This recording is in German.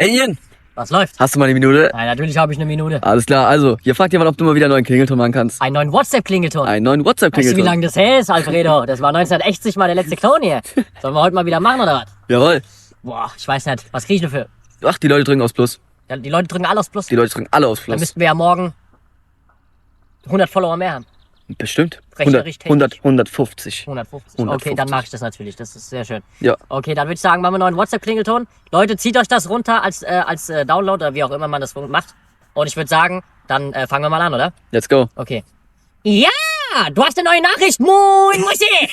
Ey Ian, Was läuft? hast du mal eine Minute? Ja, natürlich habe ich eine Minute. Alles klar, also, hier fragt jemand, ob du mal wieder einen neuen Klingelton machen kannst. Einen neuen WhatsApp-Klingelton. Einen neuen Weißt du, wie WhatsApp-Klingelton. lange das her ist, Alfredo? Das war 1980 mal der letzte Clown hier. Sollen wir heute mal wieder machen, oder was? Jawohl. Boah, ich weiß nicht. Was krieg ich dafür? Ach, die Leute drücken aufs Plus. Ja, die Leute drücken alle aufs Plus. Die Leute drücken alle aufs Dann Plus. müssten wir ja morgen 100 Follower mehr haben. Bestimmt. Rechnerisch 150. 150. Okay, dann mache ich das natürlich. Das ist sehr schön. Ja. Okay, dann würde ich sagen, machen wir einen neuen WhatsApp-Klingelton. Leute, zieht euch das runter als Download oder wie auch immer man das macht. Und ich würde sagen, dann fangen wir mal an, oder? Let's go. Okay. Ja, du hast eine neue Nachricht. Moin, Muschi.